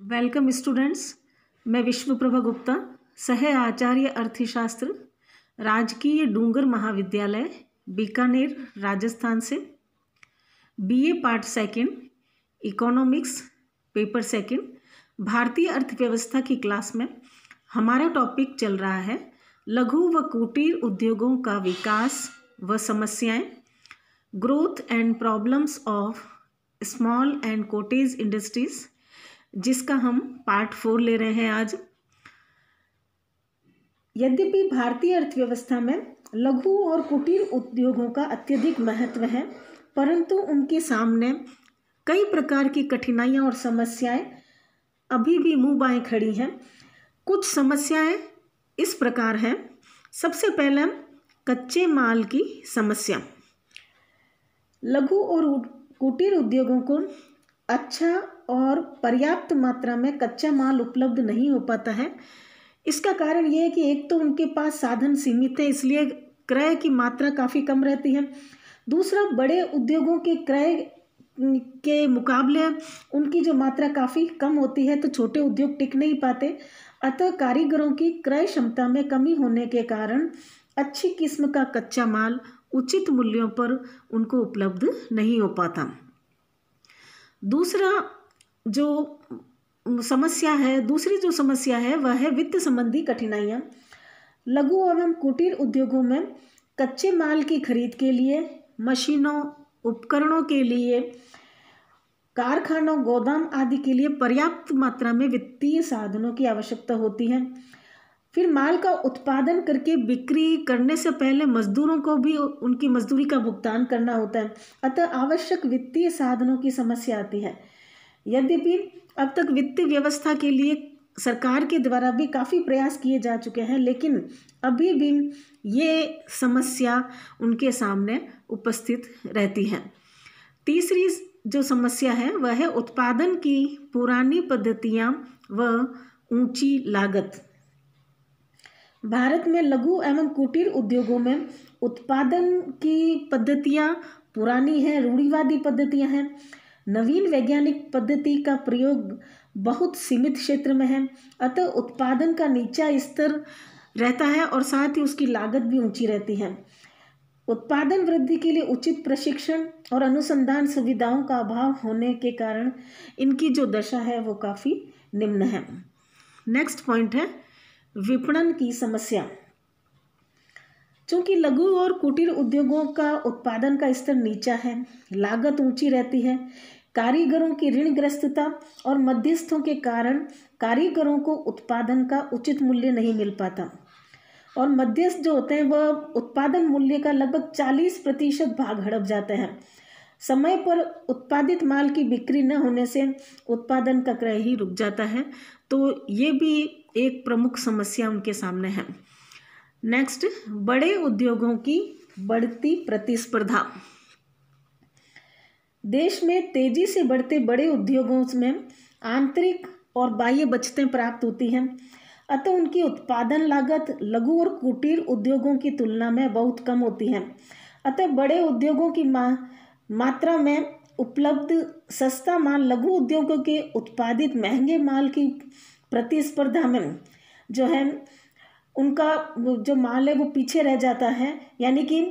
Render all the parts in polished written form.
Welcome students. मैं विश्वप्रभा गुप्ता, सह आचार्य अर्थशास्त्र, राजकीय डूंगर महाविद्यालय बीकानेर राजस्थान से BA part second economics paper second भारतीय अर्थव्यवस्था की क्लास में हमारा टॉपिक चल रहा है लघु व कुटीर उद्योगों का विकास व समस्याएं, growth and problems of small and cottage industries, जिसका हम पार्ट 4 ले रहे हैं आज। यद्यपि भारतीय अर्थव्यवस्था में लघु और कुटीर उद्योगों का अत्यधिक महत्व है, परंतु उनके सामने कई प्रकार की कठिनाइयां और समस्याएं अभी भी मुंह बाएं खड़ी हैं। कुछ समस्याएं इस प्रकार हैं। सबसे पहले कच्चे माल की समस्या। लघु और कुटीर उद्योगों को अच्छा और पर्याप्त मात्रा में कच्चा माल उपलब्ध नहीं हो पाता है। इसका कारण यह है कि एक तो उनके पास साधन सीमित है, इसलिए क्रय की मात्रा काफ़ी कम रहती है। दूसरा, बड़े उद्योगों के क्रय के मुकाबले उनकी जो मात्रा काफ़ी कम होती है, तो छोटे उद्योग टिक नहीं पाते। अतः कारीगरों की क्रय क्षमता में कमी होने के कारण अच्छी किस्म का कच्चा माल उचित मूल्यों पर उनको उपलब्ध नहीं हो पाता। दूसरी जो समस्या है वह है वित्त संबंधी कठिनाइयाँ। लघु एवं कुटीर उद्योगों में कच्चे माल की खरीद के लिए मशीनों, उपकरणों के लिए, कारखानों, गोदाम आदि के लिए पर्याप्त मात्रा में वित्तीय साधनों की आवश्यकता होती है। फिर माल का उत्पादन करके बिक्री करने से पहले मजदूरों को भी उनकी मजदूरी का भुगतान करना होता है। अतः आवश्यक वित्तीय साधनों की समस्या आती है। यद्यपि अब तक वित्तीय व्यवस्था के लिए सरकार के द्वारा भी काफ़ी प्रयास किए जा चुके हैं, लेकिन अभी भी ये समस्या उनके सामने उपस्थित रहती है। तीसरी जो समस्या है वह है उत्पादन की पुरानी पद्धतियाँ व ऊंची लागत। भारत में लघु एवं कुटीर उद्योगों में उत्पादन की पद्धतियाँ पुरानी हैं, रूढ़िवादी पद्धतियाँ हैं। नवीन वैज्ञानिक पद्धति का प्रयोग बहुत सीमित क्षेत्र में है। अतः उत्पादन का नीचा स्तर रहता है और साथ ही उसकी लागत भी ऊंची रहती है। उत्पादन वृद्धि के लिए उचित प्रशिक्षण और अनुसंधान सुविधाओं का अभाव होने के कारण इनकी जो दशा है वो काफ़ी निम्न है। नेक्स्ट पॉइंट है विपणन की समस्या। चूंकि लघु और कुटीर उद्योगों का उत्पादन का स्तर नीचा है, लागत ऊंची रहती है, कारीगरों की ऋणग्रस्तता और मध्यस्थों के कारण कारीगरों को उत्पादन का उचित मूल्य नहीं मिल पाता और मध्यस्थ जो होते हैं वह उत्पादन मूल्य का लगभग 40% भाग हड़प जाते हैं। समय पर उत्पादित माल की बिक्री न होने से उत्पादन का क्रय ही रुक जाता है। तो ये भी एक प्रमुख समस्या उनके सामने है। नेक्स्ट, बड़े उद्योगों की बढ़ती प्रतिस्पर्धा। देश में तेजी से बढ़ते बड़े उद्योगों में आंतरिक और बाह्य बचतें प्राप्त होती हैं। अतः उनकी उत्पादन लागत लघु और कुटीर उद्योगों की तुलना में बहुत कम होती है। अतः बड़े उद्योगों की मात्रा में उपलब्ध सस्ता माल लघु उद्योगों के उत्पादित महंगे माल की प्रतिस्पर्धा में जो है उनका जो माल है वो पीछे रह जाता है। यानी कि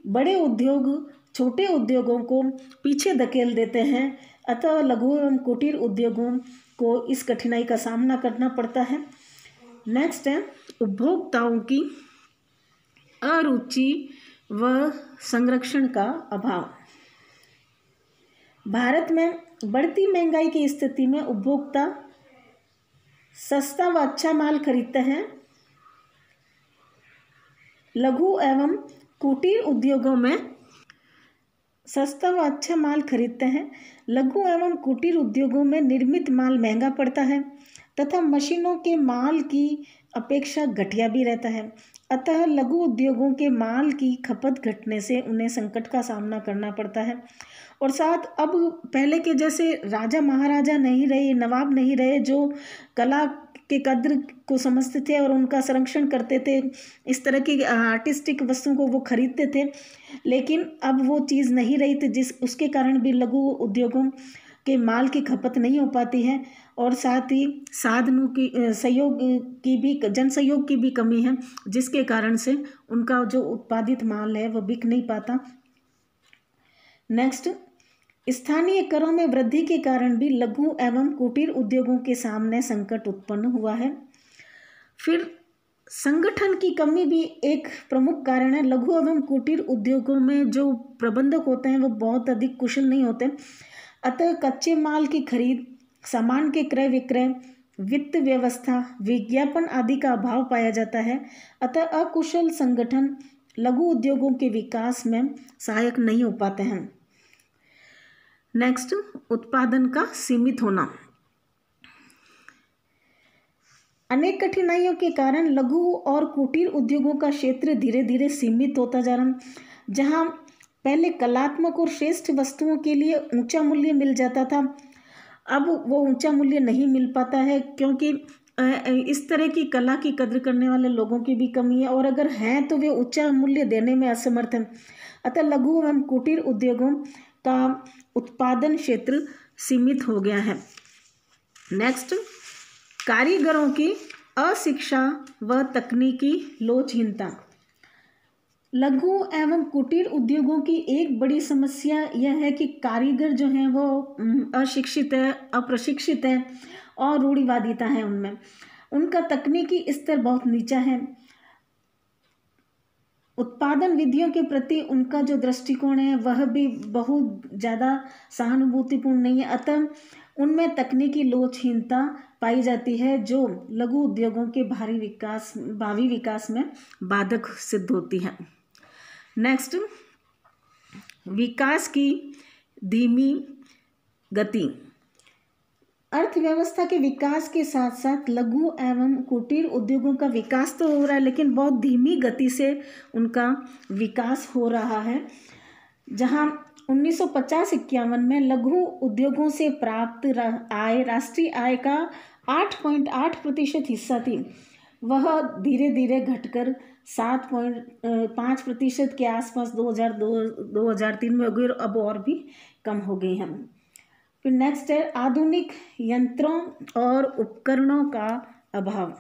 बड़े उद्योग छोटे उद्योगों को पीछे धकेल देते हैं। अतः लघु एवं कुटीर उद्योगों को इस कठिनाई का सामना करना पड़ता है। नेक्स्ट है उपभोक्ताओं की अरुचि व संरक्षण का अभाव। भारत में बढ़ती महंगाई की स्थिति में उपभोक्ता सस्ता व अच्छा माल खरीदते हैं। लघु एवं कुटीर उद्योगों में सस्ता व अच्छा माल खरीदते हैं। लघु एवं कुटीर उद्योगों में निर्मित माल महंगा पड़ता है तथा मशीनों के माल की अपेक्षा घटिया भी रहता है। अतः लघु उद्योगों के माल की खपत घटने से उन्हें संकट का सामना करना पड़ता है। और साथ अब पहले के जैसे राजा महाराजा नहीं रहे, नवाब नहीं रहे जो कला के कद्र को समझते थे और उनका संरक्षण करते थे। इस तरह की आर्टिस्टिक वस्तुओं को वो खरीदते थे, लेकिन अब वो चीज़ नहीं रही थी, उसके कारण भी लघु उद्योगों के माल की खपत नहीं हो पाती है और साथ ही साधनों की सहयोग की भी जन सहयोग की भी कमी है, जिसके कारण से उनका जो उत्पादित माल है वह बिक नहीं पाता। नेक्स्ट, स्थानीय करों में वृद्धि के कारण भी लघु एवं कुटीर उद्योगों के सामने संकट उत्पन्न हुआ है। फिर संगठन की कमी भी एक प्रमुख कारण है। लघु एवं कुटीर उद्योगों में जो प्रबंधक होते हैं वो बहुत अधिक कुशल नहीं होते, अतः कच्चे माल की खरीद, सामान के क्रय विक्रय, वित्त व्यवस्था, विज्ञापन आदि का अभाव पाया जाता है। अतः अकुशल संगठन लघु उद्योगों के विकास में सहायक नहीं हो पाते हैं। नेक्स्ट, उत्पादन का सीमित होना। अनेक कठिनाइयों के कारण लघु और कुटीर उद्योगों का क्षेत्र धीरे धीरे सीमित होता जा रहा है। जहां पहले कलात्मक और श्रेष्ठ वस्तुओं के लिए ऊंचा मूल्य मिल जाता था, अब वो ऊंचा मूल्य नहीं मिल पाता है, क्योंकि इस तरह की कला की कद्र करने वाले लोगों की भी कमी है, और अगर हैं तो वे ऊंचा मूल्य देने में असमर्थ हैं। अतः लघु एवं कुटीर उद्योगों का उत्पादन क्षेत्र सीमित हो गया है। नेक्स्ट, कारीगरों की अशिक्षा व तकनीकी लोचहीनता। लघु एवं कुटीर उद्योगों की एक बड़ी समस्या यह है कि कारीगर जो हैं वो अशिक्षित है, अप्रशिक्षित है और रूढ़िवादिता है उनमें। उनका तकनीकी स्तर बहुत नीचा है। उत्पादन विधियों के प्रति उनका जो दृष्टिकोण है वह भी बहुत ज़्यादा सहानुभूतिपूर्ण नहीं है। अतः उनमें तकनीकी लोचहीनता पाई जाती है, जो लघु उद्योगों के भावी विकास में बाधक सिद्ध होती है। नेक्स्ट, विकास की धीमी गति। अर्थव्यवस्था के विकास के साथ साथ लघु एवं कुटीर उद्योगों का विकास तो हो रहा है, लेकिन बहुत धीमी गति से उनका विकास हो रहा है। जहां 1950-51 में लघु उद्योगों से प्राप्त आय राष्ट्रीय आय का 8.8% हिस्सा थी, वह धीरे धीरे घटकर 7.5% के आसपास 2003 में हो गई, और अब और भी कम हो गई हैं। फिर नेक्स्ट है आधुनिक यंत्रों और उपकरणों का अभाव।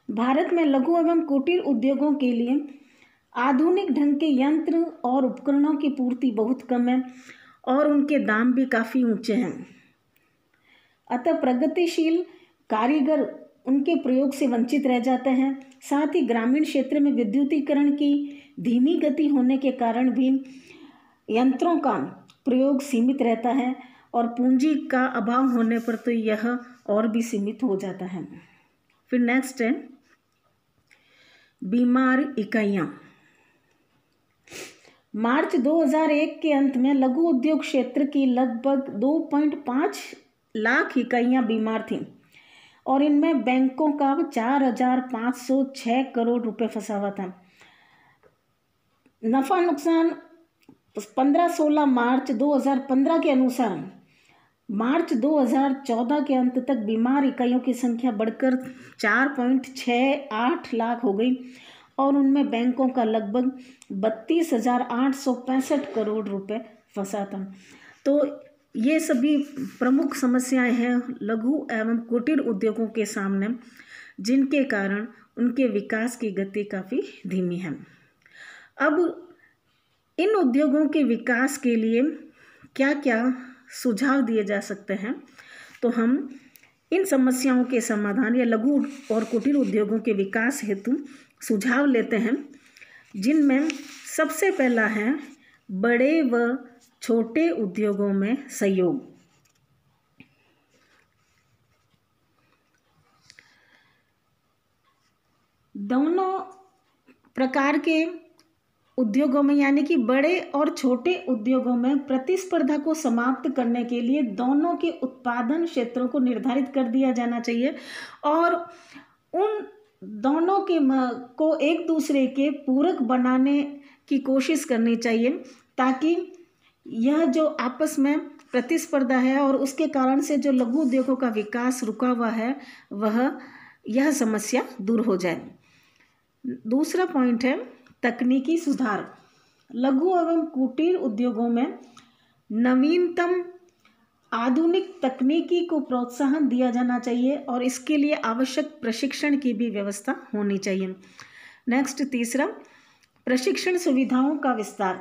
भारत में लघु एवं कुटीर उद्योगों के लिए आधुनिक ढंग के यंत्र और उपकरणों की पूर्ति बहुत कम है, और उनके दाम भी काफ़ी ऊंचे हैं। अतः प्रगतिशील कारीगर उनके प्रयोग से वंचित रह जाते हैं। साथ ही ग्रामीण क्षेत्र में विद्युतीकरण की धीमी गति होने के कारण भी यंत्रों का प्रयोग सीमित रहता है, और पूंजी का अभाव होने पर तो यह और भी सीमित हो जाता है। फिर नेक्स्ट है बीमार इकाइयाँ। मार्च 2001 के अंत में लघु उद्योग क्षेत्र की लगभग 2.5 लाख इकाइयाँ बीमार थीं, और इनमें बैंकों का 4,506 करोड़ रुपए फंसा हुआ था। नफा नुकसान 15-16 मार्च 2015 के अनुसार मार्च 2014 के अंत तक बीमार इकाइयों की संख्या बढ़कर 4.68 लाख हो गई, और उनमें बैंकों का लगभग 32,865 करोड़ रुपए फंसा था। तो ये सभी प्रमुख समस्याएं हैं लघु एवं कुटीर उद्योगों के सामने, जिनके कारण उनके विकास की गति काफ़ी धीमी है। अब इन उद्योगों के विकास के लिए क्या क्या सुझाव दिए जा सकते हैं, तो हम इन समस्याओं के समाधान या लघु और कुटीर उद्योगों के विकास हेतु सुझाव लेते हैं, जिनमें सबसे पहला है बड़े व छोटे उद्योगों में सहयोग। दोनों प्रकार के उद्योगों में यानी कि बड़े और छोटे उद्योगों में प्रतिस्पर्धा को समाप्त करने के लिए दोनों के उत्पादन क्षेत्रों को निर्धारित कर दिया जाना चाहिए, और उन दोनों के को एक दूसरे के पूरक बनाने की कोशिश करनी चाहिए, ताकि यह जो आपस में प्रतिस्पर्धा है और उसके कारण से जो लघु उद्योगों का विकास रुका हुआ है यह समस्या दूर हो जाए। दूसरा पॉइंट है तकनीकी सुधार। लघु एवं कुटीर उद्योगों में नवीनतम आधुनिक तकनीकी को प्रोत्साहन दिया जाना चाहिए और इसके लिए आवश्यक प्रशिक्षण की भी व्यवस्था होनी चाहिए। नेक्स्ट तीसरा, प्रशिक्षण सुविधाओं का विस्तार।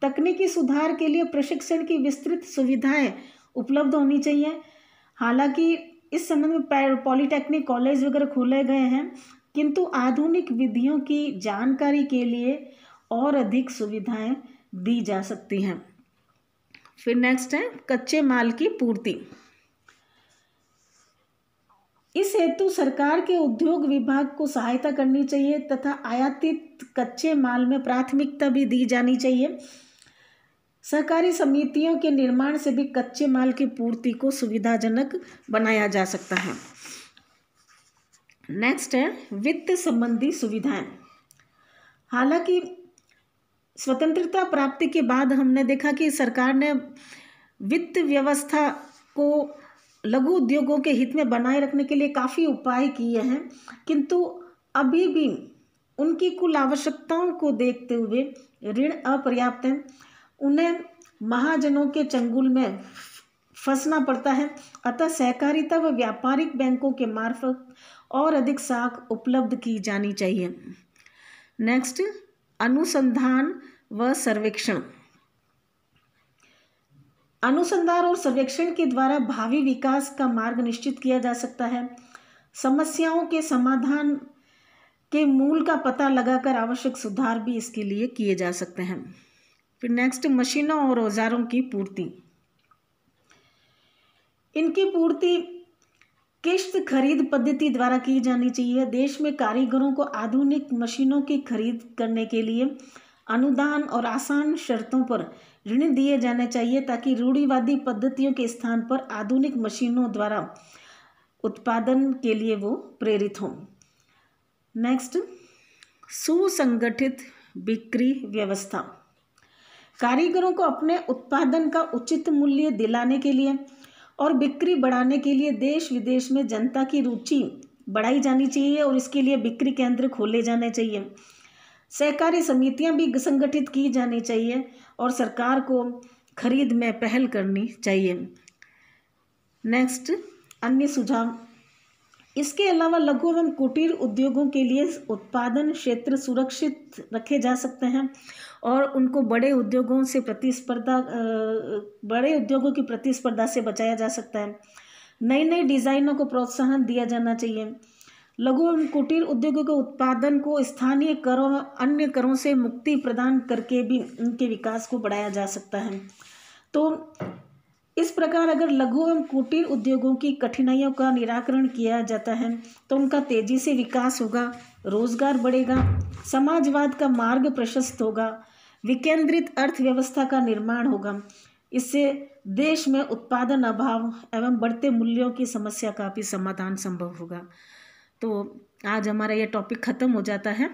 तकनीकी सुधार के लिए प्रशिक्षण की विस्तृत सुविधाएं उपलब्ध होनी चाहिए। हालांकि इस समय में पॉलिटेक्निक कॉलेज वगैरह खोले गए हैं, किंतु आधुनिक विधियों की जानकारी के लिए और अधिक सुविधाएं दी जा सकती हैं। फिर नेक्स्ट है कच्चे माल की पूर्ति। इस हेतु सरकार के उद्योग विभाग को सहायता करनी चाहिए तथा आयातित कच्चे माल में प्राथमिकता भी दी जानी चाहिए। सहकारी समितियों के निर्माण से भी कच्चे माल की पूर्ति को सुविधाजनक बनाया जा सकता है। नेक्स्ट है वित्त संबंधी सुविधाएं। हालांकि स्वतंत्रता प्राप्ति के बाद हमने देखा कि सरकार ने वित्त व्यवस्था को लघु उद्योगों के हित में बनाए रखने के लिए काफ़ी उपाय किए हैं, किंतु अभी भी उनकी कुल आवश्यकताओं को देखते हुए ऋण अपर्याप्त है। उन्हें महाजनों के चंगुल में फंसना पड़ता है। अतः सहकारिता व व्यापारिक बैंकों के मार्फत और अधिक साख उपलब्ध की जानी चाहिए। नेक्स्ट, अनुसंधान व सर्वेक्षण। अनुसंधान और सर्वेक्षण के द्वारा भावी विकास का मार्ग निश्चित किया जा सकता है। समस्याओं के समाधान के मूल का पता लगाकर आवश्यक सुधार भी इसके लिए किए जा सकते हैं। फिर नेक्स्ट, मशीनों और औजारों की पूर्ति। इनकी पूर्ति किश्त खरीद पद्धति द्वारा की जानी चाहिए। देश में कारीगरों को आधुनिक मशीनों की खरीद करने के लिए अनुदान और आसान शर्तों पर ऋण दिए जाने चाहिए ताकि रूढ़िवादी पद्धतियों के स्थान पर आधुनिक मशीनों द्वारा उत्पादन के लिए वो प्रेरित हों। नेक्स्ट, सुसंगठित बिक्री व्यवस्था। कारीगरों को अपने उत्पादन का उचित मूल्य दिलाने के लिए और बिक्री बढ़ाने के लिए देश विदेश में जनता की रुचि बढ़ाई जानी चाहिए और इसके लिए बिक्री केंद्र खोले जाने चाहिए। सहकारी समितियां भी संगठित की जानी चाहिए और सरकार को खरीद में पहल करनी चाहिए। नेक्स्ट, अन्य सुझाव। इसके अलावा लघु एवं कुटीर उद्योगों के लिए उत्पादन क्षेत्र सुरक्षित रखे जा सकते हैं और उनको बड़े उद्योगों की प्रतिस्पर्धा से बचाया जा सकता है। नई नई डिज़ाइनों को प्रोत्साहन दिया जाना चाहिए। लघु एवं कुटीर उद्योगों के उत्पादन को स्थानीय करों व अन्य करों से मुक्ति प्रदान करके भी उनके विकास को बढ़ाया जा सकता है। तो इस प्रकार अगर लघु एवं कुटीर उद्योगों की कठिनाइयों का निराकरण किया जाता है तो उनका तेजी से विकास होगा, रोजगार बढ़ेगा, समाजवाद का मार्ग प्रशस्त होगा, विकेंद्रित अर्थव्यवस्था का निर्माण होगा। इससे देश में उत्पादन अभाव एवं बढ़ते मूल्यों की समस्या का भी समाधान संभव होगा। तो आज हमारा ये टॉपिक ख़त्म हो जाता है।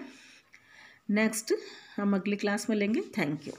नेक्स्ट हम अगली क्लास में लेंगे। Thank you.